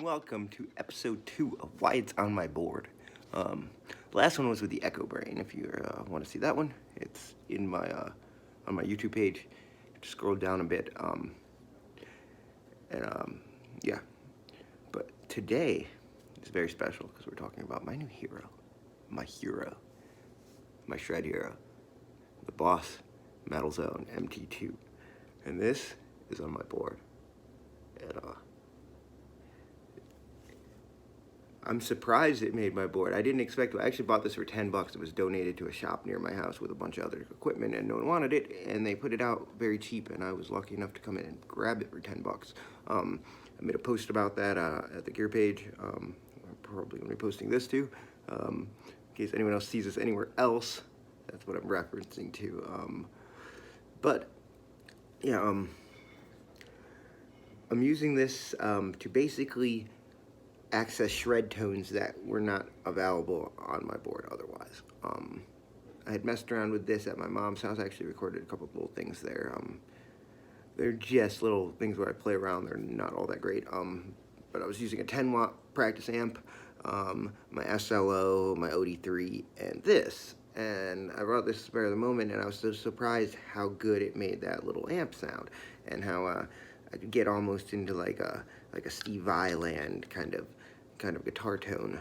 Welcome to episode 2 of Why It's on My Board. The last one was with the Echo Brain. If you want to see that one, it's in my on my YouTube page. Just scroll down a bit, yeah. But today is very special because we're talking about my new hero, my shred hero, the Boss Metal Zone MT-2, and this is on my board. And I'm surprised it made my board. I didn't expect to. I actually bought this for $10. It was donated to a shop near my house with a bunch of other equipment, and no one wanted it, and they put it out very cheap, and I was lucky enough to come in and grab it for $10. I made a post about that at the gear page. I'm probably going to be posting this too, in case anyone else sees this anywhere else. That's what I'm referencing to. But yeah, I'm using this to basically access shred tones that were not available on my board otherwise. I had messed around with this at my mom's house. I actually recorded a couple of little things there. They're just little things where I play around. They're not all that great. But I was using a 10-watt practice amp, my SLO, my OD3, and this. And I brought this spare of the moment, and I was so surprised how good it made that little amp sound, and how I could get almost into like a Steve Vai land kind of guitar tone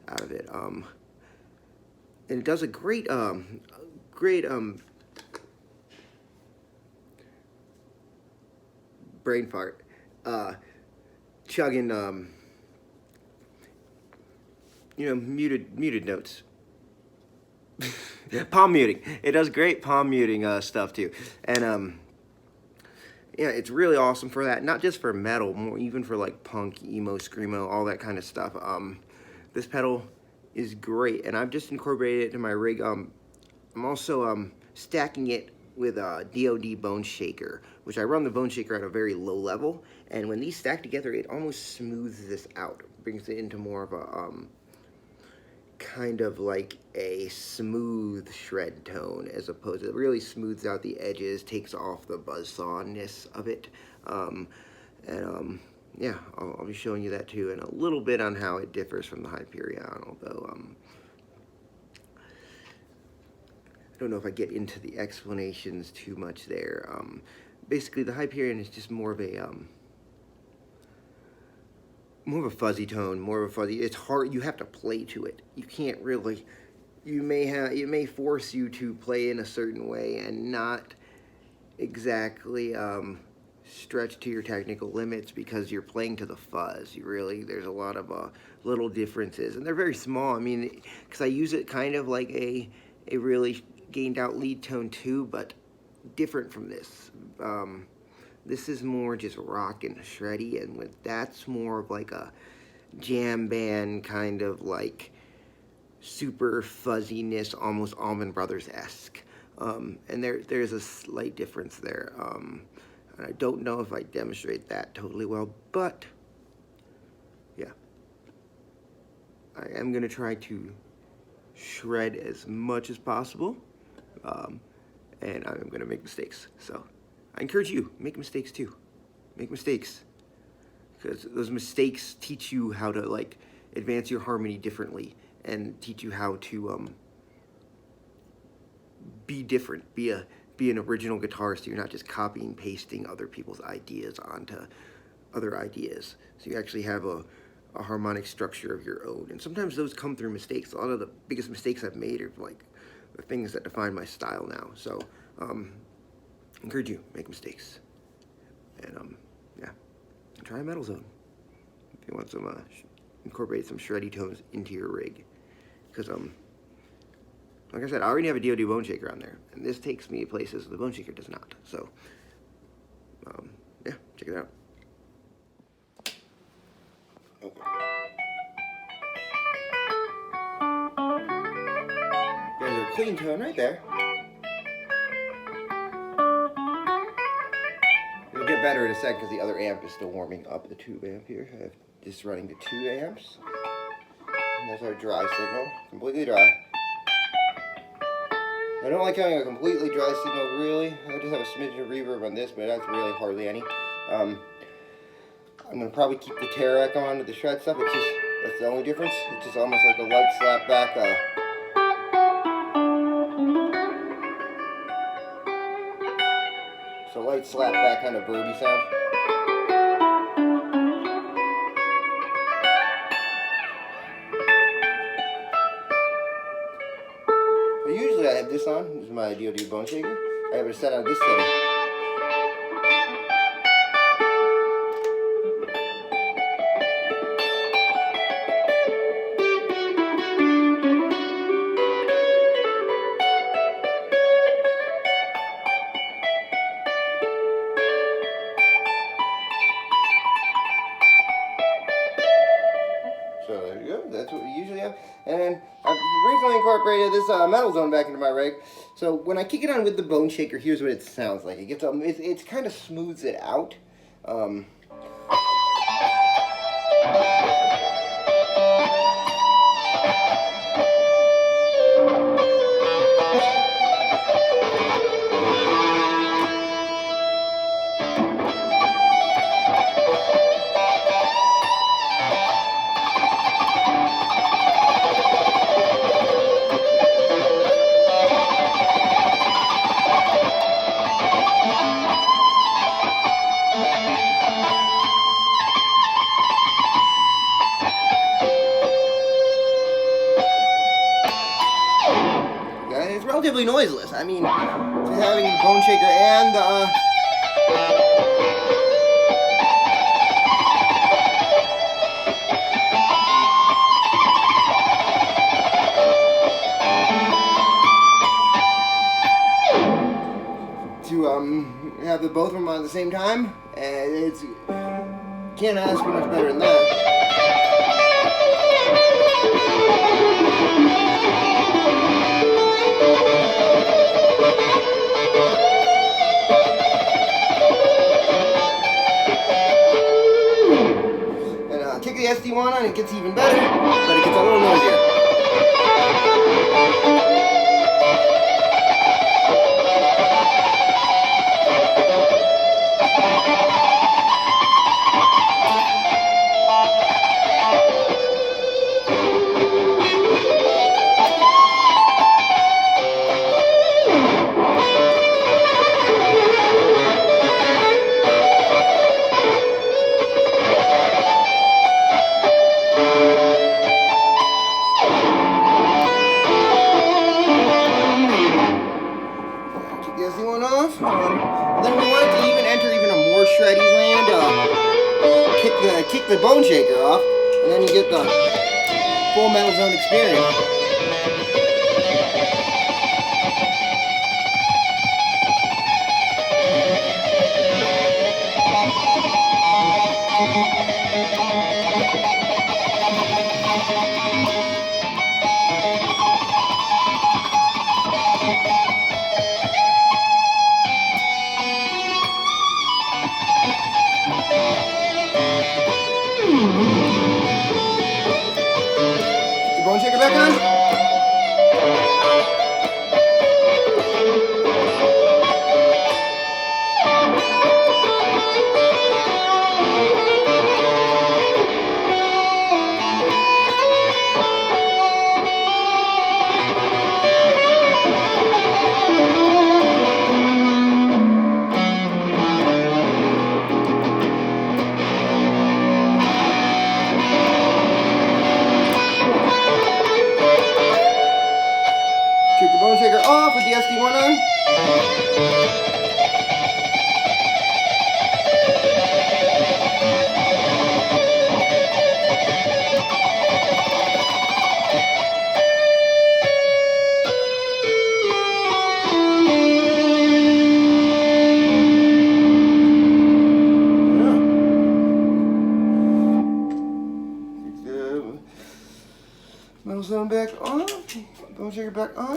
out of it. And it does a great brain fart, chugging muted notes. Palm muting. It does great palm muting stuff too, and yeah, it's really awesome for that. Not just for metal, more even for like punk, emo, screamo, all that kind of stuff. This pedal is great, and I've just incorporated it into my rig. I'm also stacking it with a DoD bone shaker, which I run the bone shaker at a very low level, and when these stack together, it almost smooths this out, brings it into more of a kind of like a smooth shred tone, as opposed to, it really smooths out the edges, takes off the buzzsawness of it. Yeah, I'll be showing you that too, and a little bit on how it differs from the Hyperion, although I don't know if I get into the explanations too much there. Basically, the Hyperion is just more of a fuzzy tone, it's hard, you have to play to it. You can't really, it may force you to play in a certain way and not exactly stretch to your technical limits because you're playing to the fuzz. There's a lot of little differences, and they're very small. I mean, because I use it kind of like a really gained out lead tone too, but different from this. This is more just rock and shreddy, and that's more of like a jam band kind of like super fuzziness, almost Allman Brothers-esque. And there's a slight difference there. And I don't know if I demonstrate that totally well, but yeah. I am going to try to shred as much as possible, and I'm going to make mistakes, so I encourage you, make mistakes too. Make mistakes, because those mistakes teach you how to like advance your harmony differently, and teach you how to be different, be an original guitarist. So you're not just copying, pasting other people's ideas onto other ideas. So you actually have a harmonic structure of your own, and sometimes those come through mistakes. A lot of the biggest mistakes I've made are like the things that define my style now. So encourage you, make mistakes, and yeah, try a Metal Zone if you want some incorporate some shreddy tones into your rig, because like I said, I already have a DoD bone shaker on there, and this takes me places the bone shaker does not. So yeah, check it out. Okay. clean tone right there. It'll get better in a second because the other amp is still warming up. The tube amp here. I have this running to 2 amps. And that's our dry signal. Completely dry. I don't like having a completely dry signal, really. I just have a smidgen of reverb on this, but that's really hardly any. I'm going to probably keep the Terac on with the shred stuff. It's just, that's the only difference. It's just almost like a light slap back. It's a light slap back kind of verby sound. But usually I have this on. This is my DoD bone shaker. I have it set on this setting. So there you go, that's what we usually have. And I've recently incorporated this metal zone back into my rig. So when I kick it on with the bone shaker, here's what it sounds like. It gets it kind of smooths it out. It's relatively noiseless. I mean, having the bone shaker and have the both of them on at the same time, and it's can't ask for much better than that. Kick the SD1 on, it gets even better, but it gets a little noisier. Then we wanted to even enter even a more shreddy land, kick the bone shaker off, and then you get the full metal zone experience. Bone shaker back on. Keep the bone shaker off with the SD1 on. Metal zone back on. Bone shaker back on.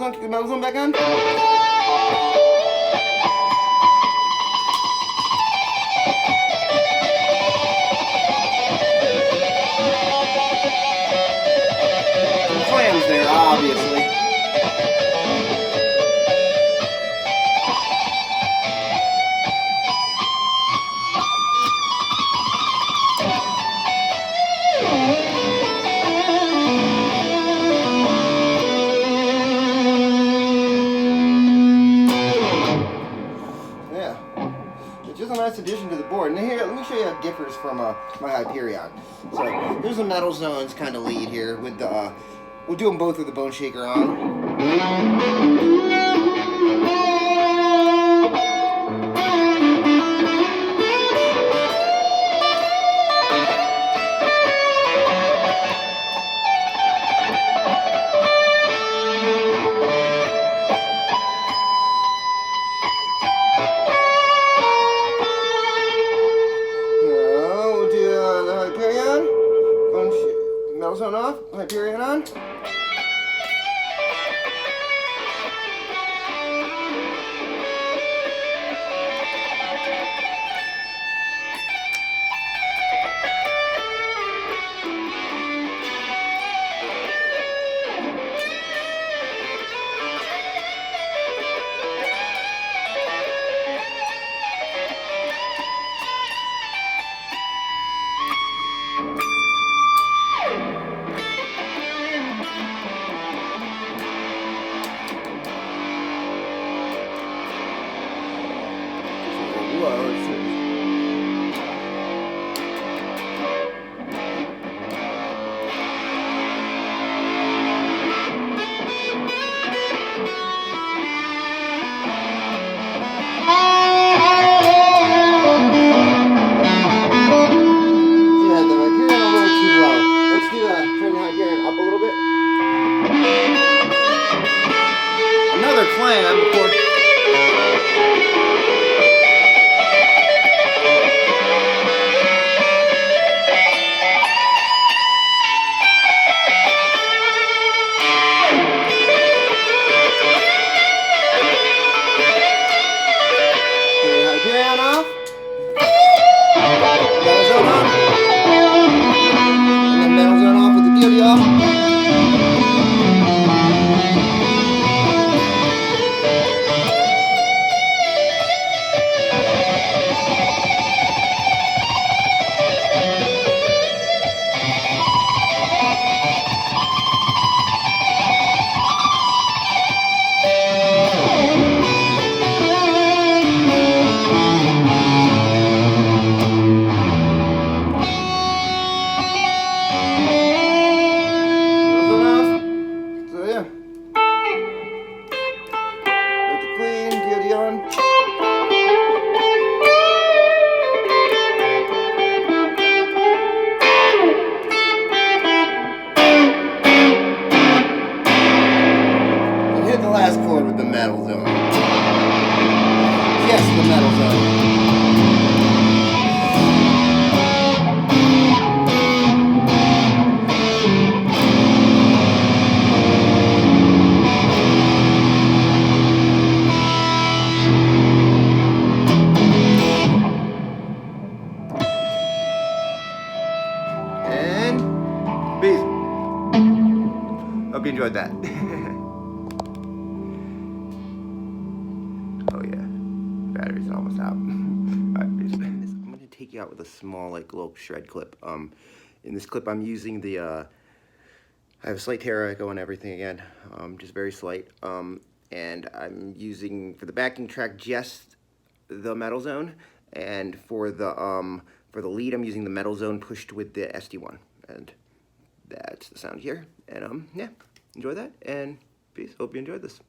Kick the metal zone back on. Clams there, obviously. Yeah, it's just a nice addition to the board. And here, let me show you how it differs from my Hyperion. So here's the metal zones kind of lead here with the. We'll do them both with the bone shaker on. We'll do the Hyperion. Metal zone off. Hyperion on. Clam, of course. Hyperion off. Metal zone on. And then metal zone off with the DOD off. Last chord with the metal zone. Yes, the metal zone. And peace. Hope you enjoyed that. Oh yeah, battery's almost out. Alright, I'm gonna take you out with a small, like, little shred clip. In this clip, I'm using the. I have a slight tear echo and everything again, just very slight. And I'm using for the backing track just the metal zone, and for the lead, I'm using the metal zone pushed with the SD1, and that's the sound here. And yeah, enjoy that, and peace. Hope you enjoyed this.